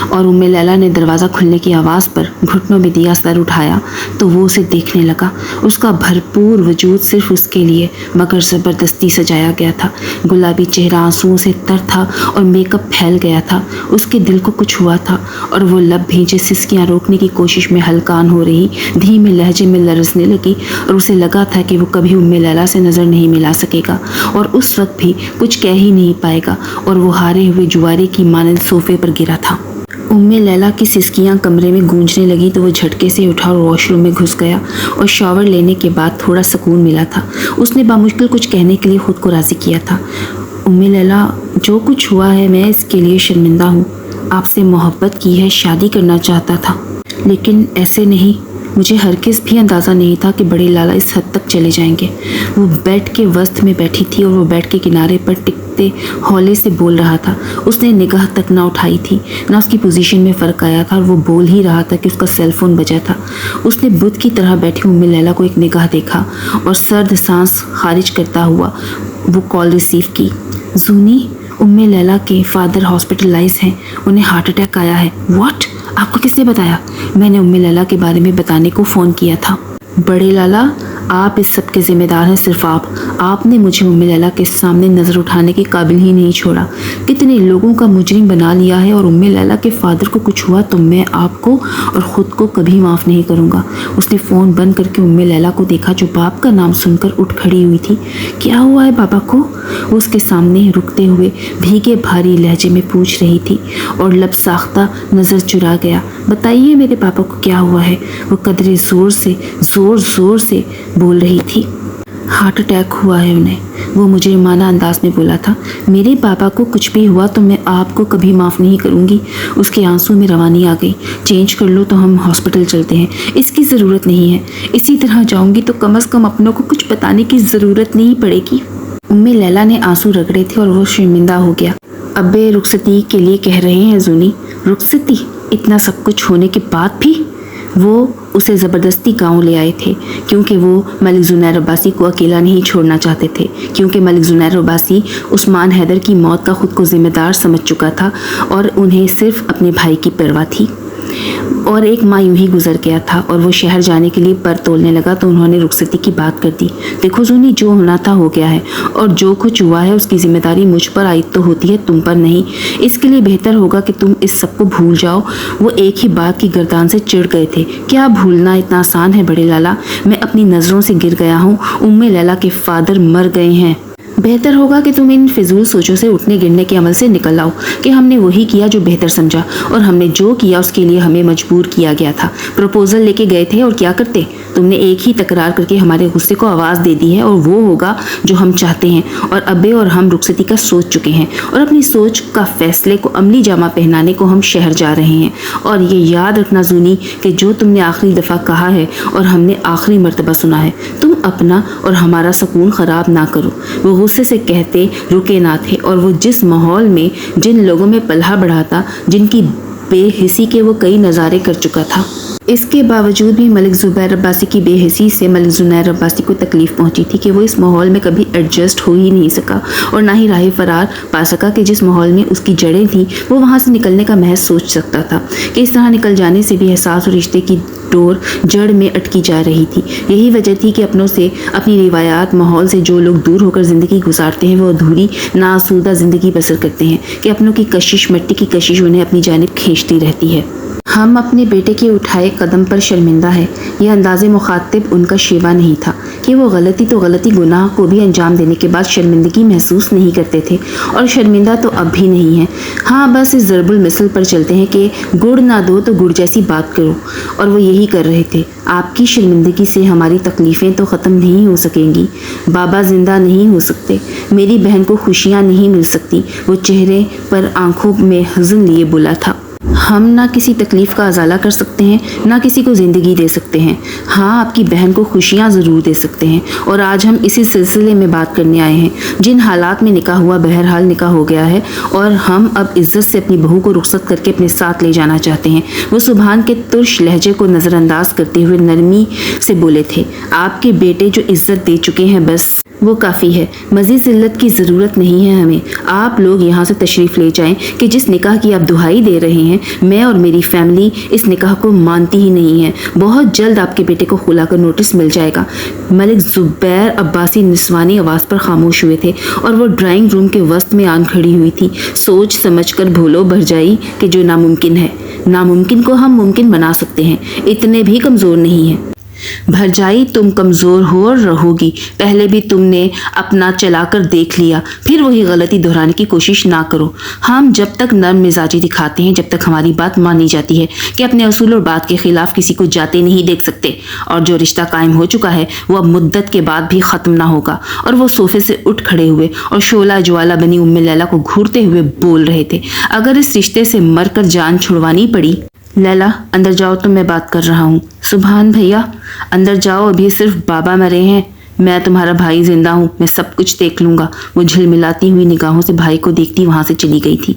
A: اور ام لیلا نے دروازہ کھلنے کی آواز پر گھٹنوں میں دیا سر اٹھایا تو وہ اسے دیکھنے لگا۔ اس کا بھرپور وجود صرف اس کے لیے مگر زبردستی سجایا گیا تھا۔ گلابی چہرہ آنسوؤں سے تر تھا اور میک اپ پھیل گیا تھا۔ اس کے دل کو کچھ ہوا تھا، اور وہ لب بھینچے سسکیاں روکنے کی کوشش میں ہلکان ہو رہی دھیمے لہجے میں لرزنے لگی، اور اسے لگا تھا کہ وہ کبھی ام لیلا سے نظر نہیں ملا سکے گا، اور اس وقت بھی کچھ کہہ ہی نہیں پائے گا، اور وہ ہارے ہوئے جوارے کی مانند صوفے پر گرا تھا۔ ام لیلا کی سسکیاں کمرے میں گونجنے لگی تو وہ جھٹکے سے اٹھا اور واش روم میں گھس گیا، اور شاور لینے کے بعد تھوڑا سکون ملا تھا۔ اس نے بامشکل کچھ کہنے کے لیے خود کو راضی کیا تھا۔ ام لیلا، جو کچھ ہوا ہے میں اس کے لیے شرمندہ ہوں۔ آپ سے محبت کی ہے، شادی کرنا چاہتا تھا، لیکن ایسے نہیں۔ مجھے ہرگز بھی اندازہ نہیں تھا کہ بڑے لالا اس حد تک چلے جائیں گے۔ وہ بیڈ کے وسط میں بیٹھی تھی اور وہ بیڈ کے کنارے پر ٹکتے ہولے سے بول رہا تھا۔ اس نے نگاہ تک نہ اٹھائی تھی، نہ اس کی پوزیشن میں فرق آیا تھا، اور وہ بول ہی رہا تھا کہ اس کا سیل فون بجا تھا۔ اس نے بت کی طرح بیٹھی ام لیلا کو ایک نگاہ دیکھا اور سرد سانس خارج کرتا ہوا وہ کال ریسیو کی۔ زونی، ام لیلا کے فادر ہاسپٹلائز ہیں، انہیں ہارٹ اٹیک آیا ہے۔ واٹ؟ آپ کو کس نے بتایا؟ میں نے ام لیلا کے بارے میں بتانے کو فون کیا تھا۔ بڑے لالا، آپ اس سب کے ذمہ دار ہیں، صرف آپ آپ نے مجھے ام لیلا کے سامنے نظر اٹھانے کے قابل ہی نہیں چھوڑا. کتنے لوگوں کا مجرم بنا لیا ہے, اور ام لیلا کے فادر کو کچھ ہوا تو میں آپ کو اور خود کو کبھی معاف نہیں کروں گا. اس نے فون بند کر کے ام لیلا کو دیکھا جو باپ کا نام سن کر اٹھ کھڑی ہوئی تھی. کیا ہوا ہے بابا کو؟ وہ اس کے سامنے رکتے ہوئے بھیگے بھاری لہجے میں پوچھ رہی تھی اور لب ساختہ نظر چرا گیا. بتائیے میرے پاپا کو کیا ہوا ہے؟ وہ قدرے زور سے بول رہی تھی. ہارٹ اٹیک ہوا ہے انہیں, وہ مجرمانہ انداز میں بولا تھا. میرے پاپا کو کچھ بھی ہوا تو میں آپ کو کبھی معاف نہیں کروں گی. اس کے آنسو میں روانی آ گئی. چینج کر لو تو ہم ہاسپٹل چلتے ہیں. اس کی ضرورت نہیں ہے. اسی طرح جاؤں گی تو کم از کم اپنوں کو کچھ بتانے کی ضرورت نہیں پڑے گی. ام لیلا نے آنسو رگڑے تھے اور وہ شرمندہ ہو گیا. ابے رخصتی کے لیے کہہ رہے ہیں زونی. رخصتی؟ اتنا سب کچھ ہونے کے بعد بھی؟ وہ اسے زبردستی گاؤں لے آئے تھے کیونکہ وہ ملک زنیر عباسی کو اکیلا نہیں چھوڑنا چاہتے تھے, کیونکہ ملک زنیر عباسی عثمان حیدر کی موت کا خود کو ذمہ دار سمجھ چکا تھا اور انہیں صرف اپنے بھائی کی پرواہ تھی. اور ایک ماہ یوں ہی گزر گیا تھا اور وہ شہر جانے کے لیے پر تولنے لگا تو انہوں نے رخصتی کی بات کر دی. دیکھو زونی, جو ہونا تھا ہو گیا ہے اور جو کچھ ہوا ہے اس کی ذمہ داری مجھ پر عائد تو ہوتی ہے, تم پر نہیں. اس کے لیے بہتر ہوگا کہ تم اس سب کو بھول جاؤ. وہ ایک ہی بات کی گردان سے چڑ گئے تھے. کیا بھولنا اتنا آسان ہے بڑے لالا؟ میں اپنی نظروں سے گر گیا ہوں. ام لیلا کے فادر مر گئے ہیں. بہتر ہوگا کہ تم ان فضول سوچوں سے اٹھنے گرنے کے عمل سے نکل آؤ کہ ہم نے وہی کیا جو بہتر سمجھا, اور ہم نے جو کیا اس کے لیے ہمیں مجبور کیا گیا تھا. پروپوزل لے کے گئے تھے اور کیا کرتے؟ تم نے ایک ہی تکرار کر کے ہمارے غصے کو آواز دے دی ہے, اور وہ ہوگا جو ہم چاہتے ہیں. اور ابے اور ہم رخصتی کا سوچ چکے ہیں اور اپنی سوچ کا فیصلے کو عملی جامہ پہنانے کو ہم شہر جا رہے ہیں. اور یہ یاد رکھنا زونی کہ جو تم نے آخری دفعہ کہا ہے اور ہم نے آخری مرتبہ سنا ہے, تم اپنا اور ہمارا سکون خراب نہ کرو. وہ غصے سے کہتے رکے نہ تھے, اور وہ جس ماحول میں جن لوگوں میں پلہ بڑھاتا, جن کی بے حسی کے وہ کئی نظارے کر چکا تھا. اس کے باوجود بھی ملک زبیر عباسی کی بے حسی سے ملک زنیر عباسی کو تکلیف پہنچی تھی کہ وہ اس ماحول میں کبھی ایڈجسٹ ہو ہی نہیں سکا اور نہ ہی راہ فرار پا سکا کہ جس ماحول میں اس کی جڑیں تھیں وہ وہاں سے نکلنے کا محض سوچ سکتا تھا کہ اس طرح نکل جانے سے بھی احساس اور رشتے کی ڈور جڑ میں اٹکی جا رہی تھی. یہی وجہ تھی کہ اپنوں سے, اپنی روایات, ماحول سے جو لوگ دور ہو کر زندگی گزارتے ہیں وہ ادھوری ناسودہ زندگی بسر کرتے ہیں کہ اپنوں کی کشش, مٹی کی کشش انہیں اپنی جانب کھینچتی رہتی ہے. ہم اپنے بیٹے کے اٹھائے قدم پر شرمندہ ہے. یہ انداز مخاطب ان کا شیوا نہیں تھا کہ وہ غلطی تو غلطی گناہ کو بھی انجام دینے کے بعد شرمندگی محسوس نہیں کرتے تھے, اور شرمندہ تو اب بھی نہیں ہیں. ہاں بس اس ضرب المثل پر چلتے ہیں کہ گڑ نہ دو تو گڑ جیسی بات کرو, اور وہ یہی کر رہے تھے. آپ کی شرمندگی سے ہماری تکلیفیں تو ختم نہیں ہو سکیں گی. بابا زندہ نہیں ہو سکتے, میری بہن کو خوشیاں نہیں مل سکتی. وہ چہرے پر آنکھوں میں حزن لیے بولا تھا. ہم نہ کسی تکلیف کا ازالہ کر سکتے ہیں, نہ کسی کو زندگی دے سکتے ہیں. ہاں آپ کی بہن کو خوشیاں ضرور دے سکتے ہیں, اور آج ہم اسی سلسلے میں بات کرنے آئے ہیں. جن حالات میں نکاح ہوا بہرحال نکاح ہو گیا ہے, اور ہم اب عزت سے اپنی بہو کو رخصت کر کے اپنے ساتھ لے جانا چاہتے ہیں. وہ سبحان کے ترش لہجے کو نظر انداز کرتے ہوئے نرمی سے بولے تھے. آپ کے بیٹے جو عزت دے چکے ہیں بس وہ کافی ہے, مزید ذلت کی ضرورت نہیں ہے ہمیں. آپ لوگ یہاں سے تشریف لے جائیں کہ جس نکاح کی آپ دہائی دے رہے ہیں, میں اور میری فیملی اس نکاح کو مانتی ہی نہیں ہے. بہت جلد آپ کے بیٹے کو خلا کا نوٹس مل جائے گا. ملک زبیر عباسی نسوانی آواز پر خاموش ہوئے تھے اور وہ ڈرائنگ روم کے وسط میں آن کھڑی ہوئی تھی. سوچ سمجھ کر بھولو بھر جائی کہ جو ناممکن ہے, ناممکن کو ہم ممکن بنا سکتے ہیں. اتنے بھی کمزور نہیں ہیں. بھرجائی تم کمزور ہو اور رہو گی. پہلے بھی تم نے اپنا چلا کر دیکھ لیا, پھر وہی غلطی دہرانے کی کوشش نہ کرو. ہم جب تک نرم مزاجی دکھاتے ہیں, جب تک ہماری بات مانی جاتی ہے کہ اپنے اصول اور بات کے خلاف کسی کو جاتے نہیں دیکھ سکتے. اور جو رشتہ قائم ہو چکا ہے وہ اب مدت کے بعد بھی ختم نہ ہوگا. اور وہ صوفے سے اٹھ کھڑے ہوئے اور شعلہ جوالا بنی ام لیلا کو گھورتے ہوئے بول رہے تھے. اگر اس رشتے سے مر کر جان چھڑوانی پڑی. لیلا اندر جاؤ, تو میں بات کر رہا ہوں. سبحان بھیا اندر جاؤ, ابھی صرف بابا مرے ہیں, میں تمہارا بھائی زندہ ہوں, میں سب کچھ دیکھ لوں گا. وہ جھلملاتی ہوئی نگاہوں سے بھائی کو دیکھتی وہاں سے چلی گئی تھی.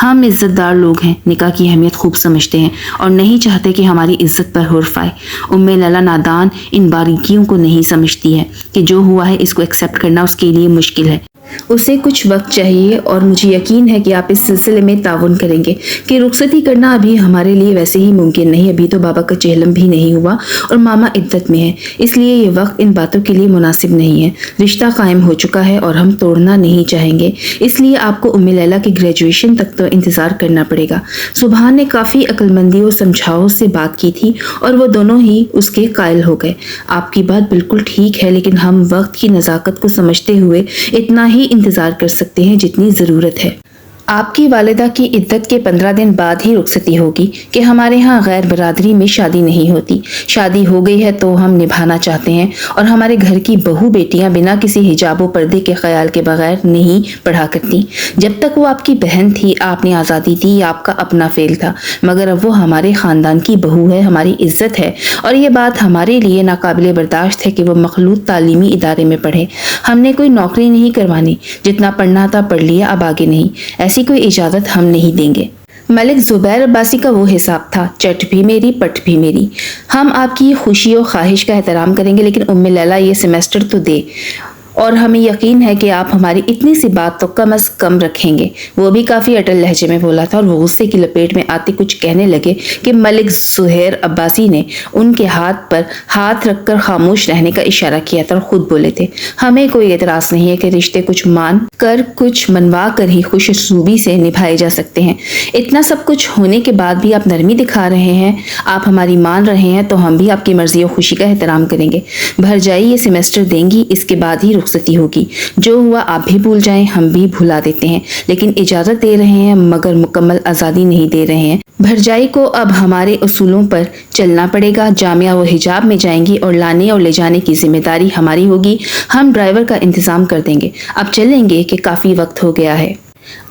A: ہم عزت دار لوگ ہیں, نکاح کی اہمیت خوب سمجھتے ہیں اور نہیں چاہتے کہ ہماری عزت پر حرف آئے. ام لیلا نادان ان باریکیوں کو نہیں سمجھتی ہے کہ جو ہوا ہے اس کو ایکسیپٹ کرنا اس کے لیے مشکل ہے. اسے کچھ وقت چاہیے اور مجھے یقین ہے کہ آپ اس سلسلے میں تعاون کریں گے کہ رخصتی کرنا ابھی ہمارے لیے ویسے ہی ممکن نہیں. ابھی تو بابا کا چہلم بھی نہیں ہوا اور ماما عدت میں ہے، اس لیے یہ وقت ان باتوں کے لیے مناسب نہیں ہے. رشتہ قائم ہو چکا ہے اور ہم توڑنا نہیں چاہیں گے، اس لیے آپ کو ام لیلا کی گریجویشن تک تو انتظار کرنا پڑے گا. سبحان نے کافی عقل مندی اور سمجھاؤ سے بات کی تھی اور وہ دونوں ہی اس کے قائل ہو گئے. آپ کی بات بالکل ٹھیک ہے، لیکن ہم وقت کی نزاکت کو سمجھتے ہوئے اتنا ہی انتظار کر سکتے ہیں جتنی ضرورت ہے. آپ کی والدہ کی عدت کے 15 دن بعد ہی رخصتی ہوگی کہ ہمارے ہاں غیر برادری میں شادی نہیں ہوتی. شادی ہو گئی ہے تو ہم نبھانا چاہتے ہیں اور ہمارے گھر کی بہو بیٹیاں بنا کسی حجاب و پردے کے خیال کے بغیر نہیں پڑھا کرتی. جب تک وہ آپ کی بہن تھی آپ نے آزادی دی، آپ کا اپنا فیل تھا، مگر اب وہ ہمارے خاندان کی بہو ہے، ہماری عزت ہے اور یہ بات ہمارے لیے ناقابل برداشت ہے کہ وہ مخلوط تعلیمی ادارے میں پڑھے. ہم نے کوئی نوکری نہیں کروانی، جتنا پڑھنا تھا پڑھ لیا، اب آگے نہیں. ایسی کوئی اجازت ہم نہیں دیں گے. ملک زبیر عباسی کا وہ حساب تھا، چٹ بھی میری پٹ بھی میری. ہم آپ کی خوشی و خواہش کا احترام کریں گے، لیکن ام لیلا یہ سیمیسٹر تو دے اور ہمیں یقین ہے کہ آپ ہماری اتنی سی بات تو کم از کم رکھیں گے. وہ بھی کافی اٹل لہجے میں بولا تھا اور وہ غصے کی لپیٹ میں آتے کچھ کہنے لگے کہ ملک زہیر عباسی نے ان کے ہاتھ پر ہاتھ رکھ کر خاموش رہنے کا اشارہ کیا تھا اور خود بولے تھے، ہمیں کوئی اعتراض نہیں ہے کہ رشتے کچھ مان کر کچھ منوا کر ہی خوش اسلوبی سے نبھائے جا سکتے ہیں. اتنا سب کچھ ہونے کے بعد بھی آپ نرمی دکھا رہے ہیں، آپ ہماری مان رہے ہیں تو ہم بھی آپ کی مرضی و خوشی کا احترام کریں گے. بھر جائی یہ سیمیسٹر دیں گی، اس کے بعد ہی رخصتی ہوگی. جو ہوا آپ بھی بھول جائیں، ہم بھی بھلا دیتے ہیں، لیکن اجازت دے رہے ہیں مگر مکمل آزادی نہیں دے رہے ہیں. بھرجائی کو اب ہمارے اصولوں پر چلنا پڑے گا. جامعہ و حجاب میں جائیں گی اور لانے اور لے جانے کی ذمہ داری ہماری ہوگی. ہم ڈرائیور کا انتظام کر دیں گے. اب چلیں گے کہ کافی وقت ہو گیا ہے.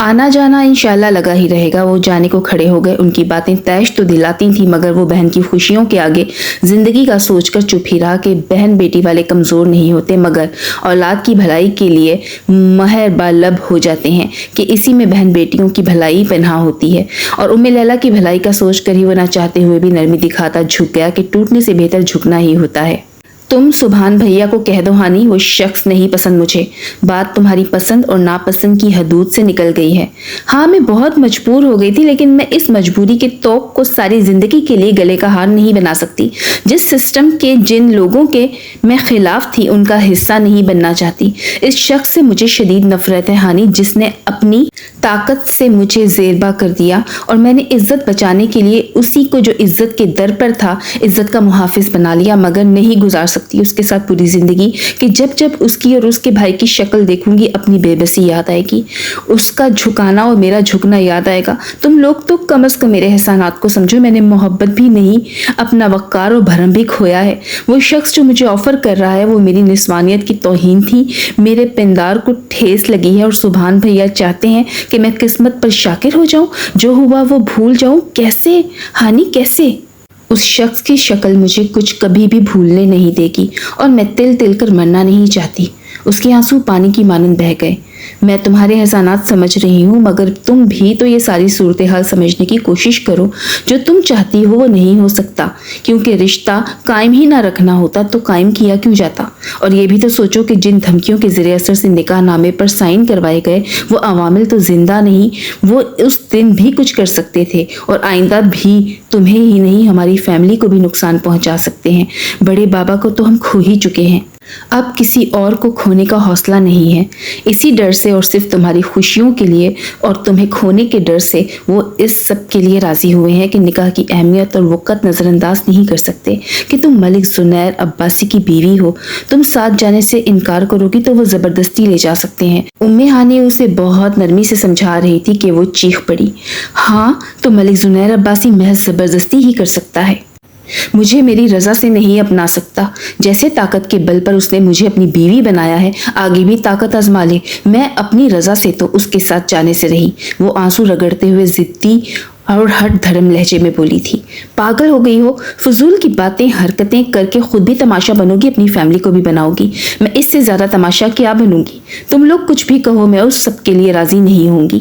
A: آنا جانا انشاءاللہ لگا ہی رہے گا. وہ جانے کو کھڑے ہو گئے. ان کی باتیں تیش تو دلاتی تھیں مگر وہ بہن کی خوشیوں کے آگے زندگی کا سوچ کر چپ ہی رہا کہ بہن بیٹی والے کمزور نہیں ہوتے مگر اولاد کی بھلائی کے لیے مہر بالب ہو جاتے ہیں کہ اسی میں بہن بیٹیوں کی بھلائی پنہاں ہوتی ہے. اور ام لیلا کی بھلائی کا سوچ کر ہی وہ نہ چاہتے ہوئے بھی نرمی دکھاتا جھک گیا کہ ٹوٹنے سے بہتر جھکنا ہی ہوتا ہے. تم سبحان بھیا کو کہہ دو ہانی، وہ شخص نہیں پسند مجھے. بات تمہاری پسند اور ناپسند کی حدود سے نکل گئی ہے. ہاں میں بہت مجبور ہو گئی تھی، لیکن میں اس مجبوری کے توق کو ساری زندگی کے لیے گلے کا ہار نہیں بنا سکتی. جس سسٹم کے جن لوگوں کے میں خلاف تھی ان کا حصہ نہیں بننا چاہتی. اس شخص سے مجھے شدید نفرت ہے ہانی، جس نے اپنی طاقت سے مجھے زیربا کر دیا اور میں نے عزت بچانے کے لیے اسی کو جو عزت کے در پر تھا عزت کا محافظ بنا لیا. مگر نہیں گزار سکتی اس کے ساتھ پوری زندگی کہ جب جب اس کی اور اس کے بھائی کی شکل دیکھوں گی اپنی بے بسی یاد آئے گی، اس کا جھکانا اور میرا جھکنا یاد آئے گا. تم لوگ تو کم از کم میرے احسانات کو سمجھو. میں نے محبت بھی نہیں، اپنا وقار اور بھرم بھی کھویا ہے. وہ شخص جو مجھے آفر کر رہا ہے وہ میری نسوانیت کی توہین تھی. میرے پندار کو ٹھیس لگی ہے اور سبحان بھیا چاہتے ہیں کہ میں قسمت پر شاکر ہو جاؤں، جو ہوا وہ بھول جاؤں. کیسے ہانی، کیسے؟ اس شخص کی شکل مجھے کچھ کبھی بھی بھولنے نہیں دے گی اور میں تل تل کر مرنا نہیں چاہتی. اس کے آنسو پانی کی مانند بہہ گئے. میں تمہارے احسانات سمجھ رہی ہوں مگر تم بھی تو یہ ساری صورتحال سمجھنے کی کوشش کرو. جو تم چاہتی ہو وہ نہیں ہو سکتا، کیونکہ رشتہ قائم ہی نہ رکھنا ہوتا تو قائم کیا کیوں جاتا. اور یہ بھی تو سوچو کہ جن دھمکیوں کے زیر اثر سے نکاح نامے پر سائن کروائے گئے وہ عوامل تو زندہ نہیں، وہ اس دن بھی کچھ کر سکتے تھے اور آئندہ بھی تمہیں ہی نہیں ہماری فیملی کو بھی نقصان پہنچا سکتے ہیں. بڑے بابا کو تو ہم کھو ہی چکے ہیں، اب کسی اور کو کھونے کا حوصلہ نہیں ہے. اسی ڈر سے اور صرف تمہاری خوشیوں کے لیے اور تمہیں کھونے کے ڈر سے وہ اس سب کے لیے راضی ہوئے ہیں کہ نکاح کی اہمیت اور وقت نظر انداز نہیں کر سکتے کہ تم ملک زنیر عباسی کی بیوی ہو. تم ساتھ جانے سے انکار کرو گی تو وہ زبردستی لے جا سکتے ہیں. ام ہانی اسے بہت نرمی سے سمجھا رہی تھی کہ وہ چیخ پڑی. ہاں تو ملک زنیر عباسی محض زبردستی ہی کر سکتا ہے، مجھے میری رضا سے نہیں اپنا سکتا. جیسے طاقت کے بل پر اس نے مجھے اپنی بیوی بنایا ہے آگے بھی طاقت آزما لے. میں اپنی رضا سے تو اس کے ساتھ جانے سے رہی. وہ آنسو رگڑتے ہوئے ضدی اور ہٹ دھرم لہجے میں بولی تھی. پاگل ہو گئی ہو، فضول کی باتیں حرکتیں کر کے خود بھی تماشا بنو گی، اپنی فیملی کو بھی بناؤ گی. میں اس سے زیادہ تماشا کیا بنوں گی؟ تم لوگ کچھ بھی کہو میں اس سب کے لیے راضی نہیں ہوں گی.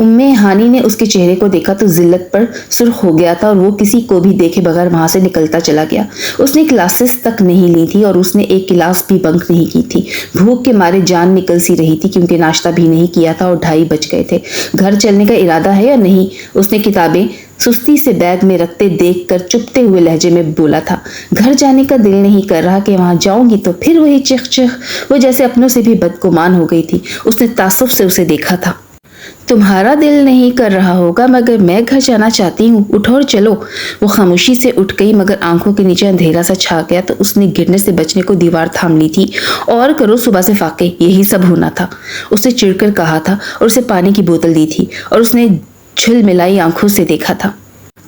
A: ہانی نے اس کے چہرے کو دیکھا تو ذلت پر سرخ ہو گیا تھا اور وہ کسی کو بھی دیکھے بغیر وہاں سے نکلتا چلا گیا۔ اس نے کلاسز تک نہیں لی تھی اور اس نے ایک کلاس بھی بنک نہیں کی تھی۔ بھوک کے مارے جان نکل سی رہی تھی کیونکہ ناشتہ بھی نہیں کیا تھا اور 2:30 بج گئے تھے۔ گھر چلنے کا ارادہ ہے یا نہیں؟ اس نے کتابیں سستی سے بیگ میں رکھتے دیکھ کر چپتے ہوئے لہجے میں بولا تھا۔ گھر جانے کا دل نہیں کر رہا کہ وہاں جاؤں گی تو پھر وہی چخ چخ۔ وہ جیسے اپنوں سے بھی بدگمان ہو گئی تھی۔ اس نے تعصب سے اسے دیکھا تھا۔ تمہارا دل نہیں کر رہا ہوگا مگر میں گھر جانا چاہتی ہوں، اٹھو اور چلو۔ وہ خاموشی سے اٹھ گئی مگر آنکھوں کے نیچے اندھیرا سا چھا گیا تو اس نے گرنے سے بچنے کو دیوار تھام لی تھی۔ اور کرو صبح سے فاقے، یہی سب ہونا تھا، اس نے چڑ کر کہا تھا اور اسے پانی کی بوتل دی تھی اور اس نے جھل ملائی آنکھوں سے دیکھا تھا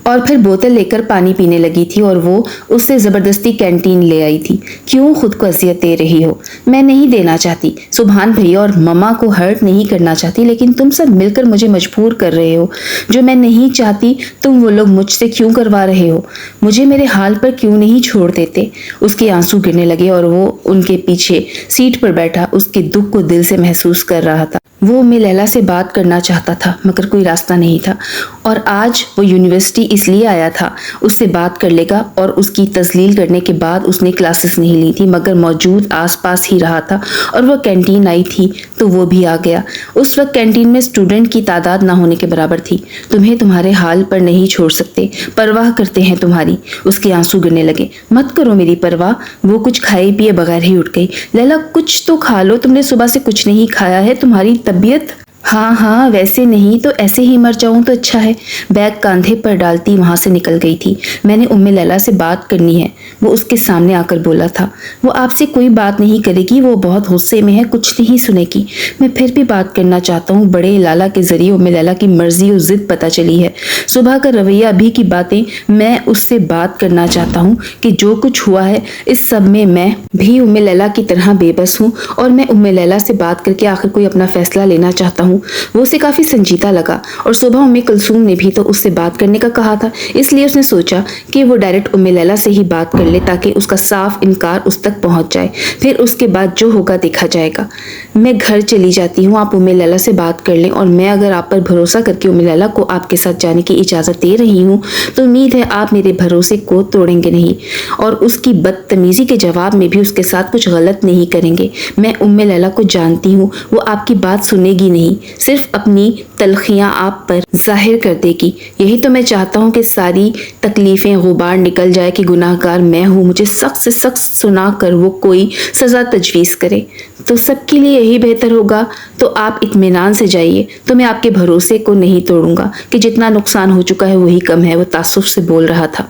A: اور پھر بوتل لے کر پانی پینے لگی تھی اور وہ اس سے زبردستی کینٹین لے آئی تھی۔ کیوں خود کو اذیت دے رہی ہو؟ میں نہیں دینا چاہتی، سبحان بھیا اور مما کو ہرٹ نہیں کرنا چاہتی، لیکن تم سب مل کر مجھے مجبور کر رہے ہو۔ جو میں نہیں چاہتی تم وہ لوگ مجھ سے کیوں کروا رہے ہو؟ مجھے میرے حال پر کیوں نہیں چھوڑ دیتے؟ اس کے آنسو گرنے لگے اور وہ ان کے پیچھے سیٹ پر بیٹھا اس کے دکھ کو دل سے محسوس کر رہا تھا۔ وہ لیلا سے بات کرنا چاہتا تھا مگر کوئی راستہ نہیں تھا اور آج وہ یونیورسٹی اس لیے آیا تھا، اس سے بات کر لے گا اور اس کی تذلیل کرنے کے بعد اس نے کلاسز نہیں لی تھی مگر موجود آس پاس ہی رہا تھا اور وہ کینٹین آئی تھی تو وہ بھی آ گیا۔ اس وقت کینٹین میں اسٹوڈنٹ کی تعداد نہ ہونے کے برابر تھی۔ تمہیں تمہارے حال پر نہیں چھوڑ سکتے، پرواہ کرتے ہیں تمہاری۔ اس کے آنسو گرنے لگے۔ مت کرو میری پرواہ۔ وہ کچھ کھائے پیے بغیر ہی اٹھ گئی۔ لیلا کچھ تو کھا لو، تم نے صبح سے کچھ نہیں کھایا ہے، تمہاری طبیعت۔ ہاں ویسے نہیں تو ایسے ہی مر جاؤں تو اچھا ہے۔ بیگ کاندھے پر ڈالتی وہاں سے نکل گئی تھی۔ میں نے لیلا سے بات کرنی ہے، وہ اس کے سامنے آ کر بولا تھا۔ وہ آپ سے کوئی بات نہیں کرے گی، وہ بہت غصے میں ہے، کچھ نہیں سنے گی۔ میں پھر بھی بات کرنا چاہتا ہوں۔ بڑے لالا کے ذریعے لیلا کی مرضی اور ضد پتہ چلی ہے۔ صبح کا رویہ ابھی کی باتیں، میں اس سے بات کرنا چاہتا ہوں کہ جو کچھ ہوا ہے اس سب میں بھی لیلا کی طرح بے بس ہوں اور میں لیلا سے بات کر کے آخر کوئی اپنا فیصلہ لینا چاہتا ہوں۔ وہ اسے کافی سنجیدہ لگا اور صبح کلثوم نے بھی تو اس سے بات کرنے کا کہا تھا، اس لیے اس نے سوچا کہ وہ ڈائریکٹ لیلا سے ہی بات کر لے تاکہ اس کا صاف انکار اس تک پہنچ جائے، پھر اس کے بعد جو ہوگا دیکھا جائے گا۔ میں گھر چلی جاتی ہوں، آپ لیلا سے بات کر لیں اور میں اگر آپ پر بھروسہ کر کے لیلا کو آپ کے ساتھ جانے کی اجازت دے رہی ہوں تو امید ہے آپ میرے بھروسے کو توڑیں گے نہیں اور اس کی بدتمیزی کے جواب میں بھی اس کے ساتھ کچھ غلط نہیں کریں گے۔ میں لیلا کو جانتی ہوں، وہ آپ کی بات سنے گی نہیں، صرف اپنی تلخیاں آپ پر ظاہر کر دے گی۔ یہی تو میں چاہتا ہوں کہ ساری تکلیفیں غبار نکل جائے کہ گناہ گار میں ہوں، مجھے سخت سے سخت سنا کر وہ کوئی سزا تجویز کرے تو سب کے لیے یہی بہتر ہوگا۔ تو آپ اطمینان سے جائیے، تو میں آپ کے بھروسے کو نہیں توڑوں گا کہ جتنا نقصان ہو چکا ہے وہی کم ہے۔ وہ تعصب سے بول رہا تھا۔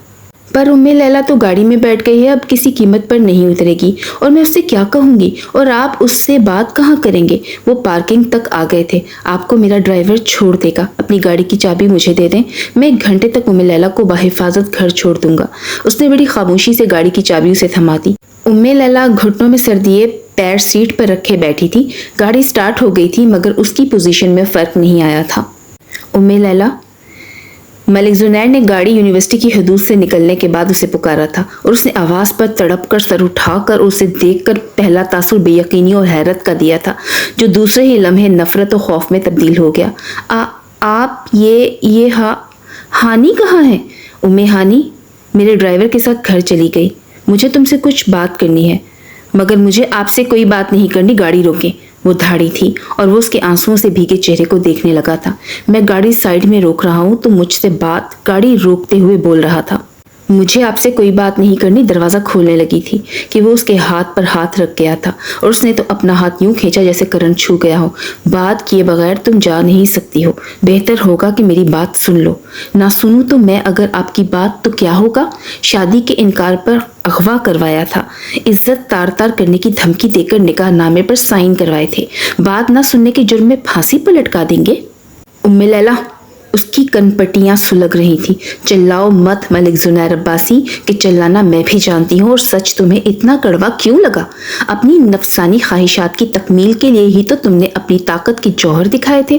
A: پر لیلا تو گاڑی میں بیٹھ گئی ہے، اب کسی قیمت پر نہیں اترے گی اور میں اس سے کیا کہوں گی اور آپ اس سے بات کہاں کریں گے؟ وہ پارکنگ تک آ گئے تھے۔ آپ کو میرا ڈرائیور چھوڑ دے گا، اپنی گاڑی کی چابی مجھے دے دیں، میں 1 گھنٹے تک لیلا کو بحفاظت گھر چھوڑ دوں گا۔ اس نے بڑی خاموشی سے گاڑی کی چابی اسے تھما دی۔ لیلا گھٹنوں میں سر دیے پیر سیٹ پر رکھے بیٹھی تھی۔ گاڑی سٹارٹ ہو گئی تھی مگر اس کی پوزیشن میں فرق نہیں آیا تھا۔ لیلا، ملک زنیر نے گاڑی یونیورسٹی کی حدود سے نکلنے کے بعد اسے پکارا تھا اور اس نے آواز پر تڑپ کر سر اٹھا کر اسے دیکھ کر پہلا تاثر بے یقینی اور حیرت کا دیا تھا جو دوسرے ہی لمحے نفرت و خوف میں تبدیل ہو گیا۔ آپ یہ ہانی کہاں ہے؟ ہانی میرے ڈرائیور کے ساتھ گھر چلی گئی۔ مجھے تم سے کچھ بات کرنی ہے مگر مجھے آپ سے کوئی بات نہیں کرنی، گاڑی روکیں۔ وہ دھاڑی تھی اور وہ اس کے آنسوؤں سے بھیگے چہرے کو دیکھنے لگا تھا۔ میں گاڑی سائیڈ میں روک رہا ہوں تو مجھ سے بات، گاڑی روکتے ہوئے بول رہا تھا۔ مجھے آپ سے کوئی بات نہیں کرنی۔ دروازہ کھولنے لگی تھی کہ وہ اس کے ہاتھ پر ہاتھ رکھ گیا تھا اور اس نے تو اپنا ہاتھ یوں کھینچا جیسے کرنٹ چھو گیا ہو۔ بات کیے بغیر تم جا نہیں سکتی ہو، بہتر ہوگا کہ میری بات سن لو۔ نہ سنوں تو میں اگر آپ کی بات تو کیا ہوگا؟ شادی کے انکار پر اغوا کروایا تھا، عزت تار تار کرنے کی دھمکی دے کر نکاح نامے پر سائن کروائے تھے، بات نہ سننے کے جرم میں پھانسی پر لٹکا دیں گے۔ لیلا، اس کی کن پٹیاں سلگ رہی تھی۔ چلاؤ مت ملک زنیر عباسی، کہ چلانا میں بھی جانتی ہوں اور سچ تمہیں اتنا کڑوا کیوں لگا؟ اپنی نفسانی خواہشات کی تکمیل کے لیے ہی تو تم نے اپنی طاقت کے جوہر دکھائے تھے۔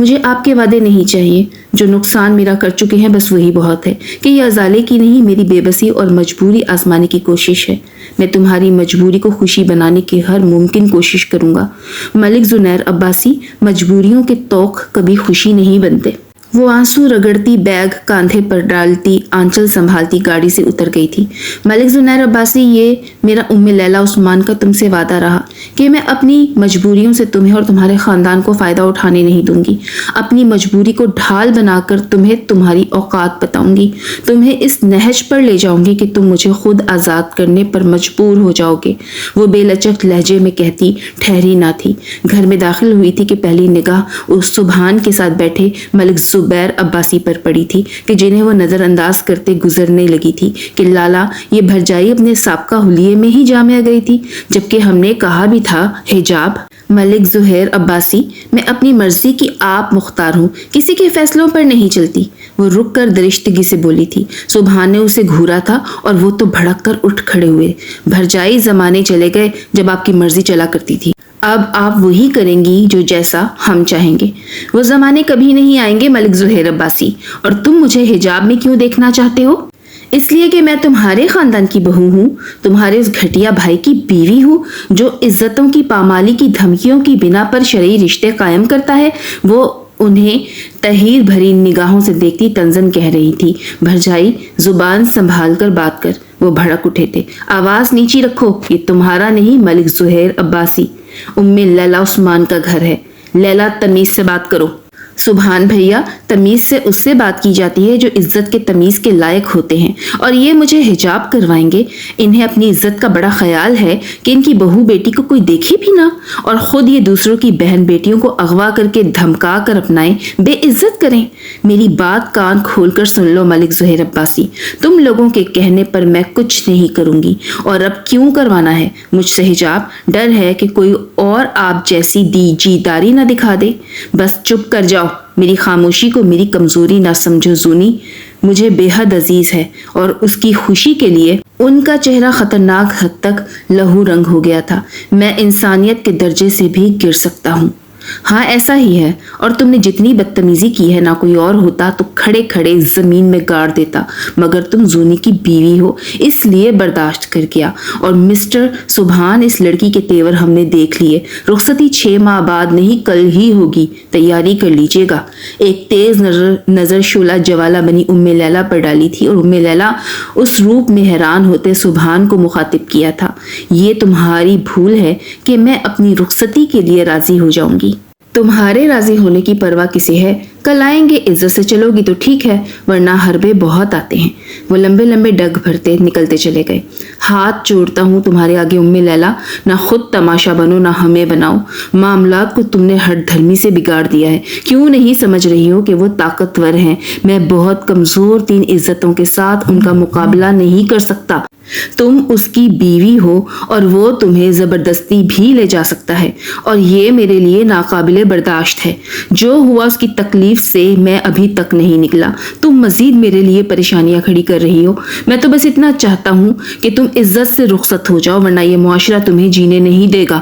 A: مجھے آپ کے وعدے نہیں چاہیے. جو نقصان میرا کر چکے ہیں بس وہی بہت ہے کہ یہ ازالے کی نہیں میری بے بسی اور مجبوری آزمانے کی کوشش ہے. میں تمہاری مجبوری کو خوشی بنانے کی ہر ممکن کوشش کروں گا. ملک زنیر عباسی. مجبوریوں کے توق کبھی خوشی نہیں بنتے. وہ آنسو رگڑتی بیگ کاندھے پر ڈالتی آنچل سنبھالتی گاڑی سے اتر گئی تھی. ملک زنیر عباسی، یہ میرا ام لیلا عثمان کا تم سے وعدہ رہا کہ میں اپنی مجبوریوں سے تمہیں اور تمہارے خاندان کو فائدہ اٹھانے نہیں دوں گی. اپنی مجبوری کو ڈھال بنا کر تمہیں تمہاری اوقات بتاؤں گی. تمہیں اس نہج پر لے جاؤں گی کہ تم مجھے خود آزاد کرنے پر مجبور ہو جاؤ گے. وہ بے لچک لہجے میں کہتی ٹھہری نہ تھی. گھر میں داخل ہوئی تھی کہ پہلی نگاہ اس سبحان کے ساتھ بیٹھے ملک زبیر عباسی پر پڑی تھی کہ جنہیں وہ نظر انداز کرتے گزرنے لگی تھی کہ لالا یہ بھرجائی اپنے سابقہ حلیے میں ہی جامع گئی تھی، جبکہ ہم نے کہا بھی تھا حجاب. ملک زہیر عباسی، میں اپنی مرضی کی آپ مختار ہوں، کسی کے فیصلوں پر نہیں چلتی. وہ رک کر درشتگی سے بولی تھی. سبحان نے اسے گھورا تھا اور وہ تو بھڑک کر اٹھ کھڑے ہوئے. بھرجائی زمانے چلے گئے جب آپ کی مرضی چلا کرتی تھی. اب آپ وہی کریں گی جو جیسا ہم چاہیں گے. وہ زمانے کبھی نہیں آئیں گے ملک زہیر عباسی. اور تم مجھے حجاب میں کیوں دیکھنا چاہتے ہو؟ اس لیے کہ میں تمہارے خاندان کی بہو ہوں، تمہارے اس گھٹیا بھائی کی بیوی ہوں جو عزتوں کی پامالی کی دھمکیوں کی بنا پر شرعی رشتے قائم کرتا ہے. وہ انہیں تحیر بھری نگاہوں سے دیکھتی تنزن کہہ رہی تھی. بھرجائی زبان سنبھال کر بات کر. وہ بھڑک اٹھے تھے. آواز نیچی رکھو، یہ تمہارا نہیں ملک زہیر عباسی، ام لیلا عثمان کا گھر ہے. لیلا تمیز سے بات کرو. سبحان بھیا، تمیز سے اس سے بات کی جاتی ہے جو عزت کے تمیز کے لائق ہوتے ہیں، اور یہ مجھے حجاب کروائیں گے. انہیں اپنی عزت کا بڑا خیال ہے کہ ان کی بہو بیٹی کو کوئی دیکھے بھی نہ، اور خود یہ دوسروں کی بہن بیٹیوں کو اغوا کر کے دھمکا کر اپنائیں، بے عزت کریں. میری بات کان کھول کر سن لو ملک زہیر عباسی، تم لوگوں کے کہنے پر میں کچھ نہیں کروں گی. اور اب کیوں کروانا ہے مجھ سے حجاب؟ ڈر ہے کہ کوئی اور آپ جیسی دیجیداری نہ دکھا دے. بس چپ کر جاؤ. میری خاموشی کو میری کمزوری نہ سمجھو زونی. مجھے بے حد عزیز ہے اور اس کی خوشی کے لیے. ان کا چہرہ خطرناک حد تک لہو رنگ ہو گیا تھا. میں انسانیت کے درجے سے بھی گر سکتا ہوں. ہاں ایسا ہی ہے، اور تم نے جتنی بدتمیزی کی ہے نہ کوئی اور ہوتا تو کھڑے کھڑے زمین میں گاڑ دیتا، مگر تم زونی کی بیوی ہو اس لیے برداشت کر گیا. اور مسٹر سبحان، اس لڑکی کے تیور ہم نے دیکھ لیے. رخصتی 6 ماہ بعد نہیں کل ہی ہوگی، تیاری کر لیجیے گا. ایک تیز نظر شعلہ جوالا بنی ام لیلا پر ڈالی تھی اور ام لیلا اس روپ میں حیران ہوتے سبحان کو مخاطب کیا تھا. یہ تمہاری بھول ہے کہ میں اپنی رخصتی کے لیے راضی ہو جاؤں گی. تمہارے راضی ہونے کی پرواہ کسی ہے؟ کل آئیں گے، عزت سے چلو گی تو ٹھیک ہے، ورنہ حربے بہت آتے ہیں. وہ لمبے لمبے ڈگ بھرتے نکلتے چلے گئے. ہاتھ جوڑتا ہوں تمہارے آگے ام لیلا، نہ خود تماشا بنو نہ ہمیں بناؤ. معاملات کو تم نے ہٹ دھرمی سے بگاڑ دیا ہے. کیوں نہیں سمجھ رہی ہو کہ وہ طاقتور ہیں؟ میں بہت کمزور 3 عزتوں کے ساتھ ان کا مقابلہ نہیں کر سکتا. تم اس کی بیوی ہو اور وہ تمہیں زبردستی بھی لے جا سکتا ہے، اور یہ میرے لیے ناقابل برداشت ہے. جو ہوا اس کی تکلیف سے میں ابھی تک نہیں نکلا. تم مزید میرے لیے پریشانیاں کھڑی کر رہی ہو. میں تو بس اتنا چاہتا ہوں کہ تم عزت سے رخصت ہو جاؤ، ورنہ یہ معاشرہ تمہیں جینے نہیں دے گا.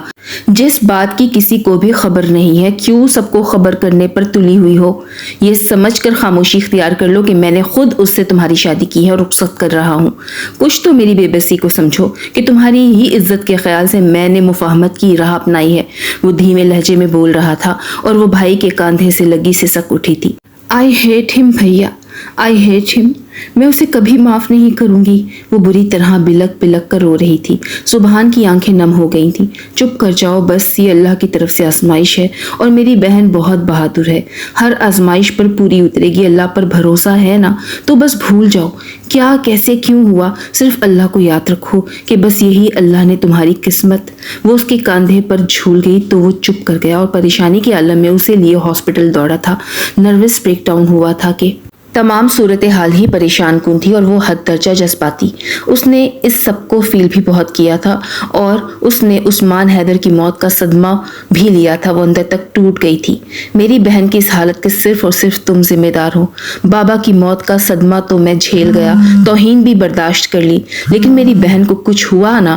A: جس بات کی کسی کو بھی خبر نہیں ہے، کیوں سب کو خبر کرنے پر تلی ہوئی ہو؟ یہ سمجھ کر خاموشی اختیار کر لو کہ میں نے خود اس سے تمہاری شادی کی ہے اور رخصت کر رہا ہوں. کچھ تو میری بے بسی کو سمجھو کہ تمہاری ہی عزت کے خیال سے میں نے مفاہمت کی راہ اپنائی ہے. وہ دھیمے لہجے میں بول رہا تھا اور وہ بھائی کے کاندھے سے لگی سسک اٹھی تھی. آئی ہیٹ ہم بھیا، آئی ہیٹ ہم. میں اسے کبھی معاف نہیں کروں گی. وہ بری طرح بلک بلک کر رو رہی تھی. سبحان کی آنکھیں نم ہو گئی تھیں. چپ کر جاؤ، بس یہ اللہ کی طرف سے آزمائش ہے اور میری بہن بہت بہادر ہے. ہر آزمائش پر پوری اترے گی. اللہ پر بھروسہ ہے نا، تو بس بھول جاؤ کیا کیسے کیوں ہوا. صرف اللہ کو یاد رکھو کہ بس یہی اللہ نے تمہاری قسمت. وہ اس کے کاندھے پر جھول گئی تو وہ چپ کر گیا اور پریشانی کے عالم میں اسے لیے ہاسپٹل دوڑا تھا. نروس بریک ڈاؤن ہوا تھا کہ تمام صورتحال ہی پریشان کن تھی اور وہ حد درجہ جذباتی. اس نے اس سب کو فیل بھی بہت کیا تھا اور اس نے عثمان حیدر کی موت کا صدمہ بھی لیا تھا. وہ اندر تک ٹوٹ گئی تھی. میری بہن کی اس حالت کے صرف اور صرف تم ذمہ دار ہو. بابا کی موت کا صدمہ تو میں جھیل گیا، توہین بھی برداشت کر لی، لیکن میری بہن کو کچھ ہوا نا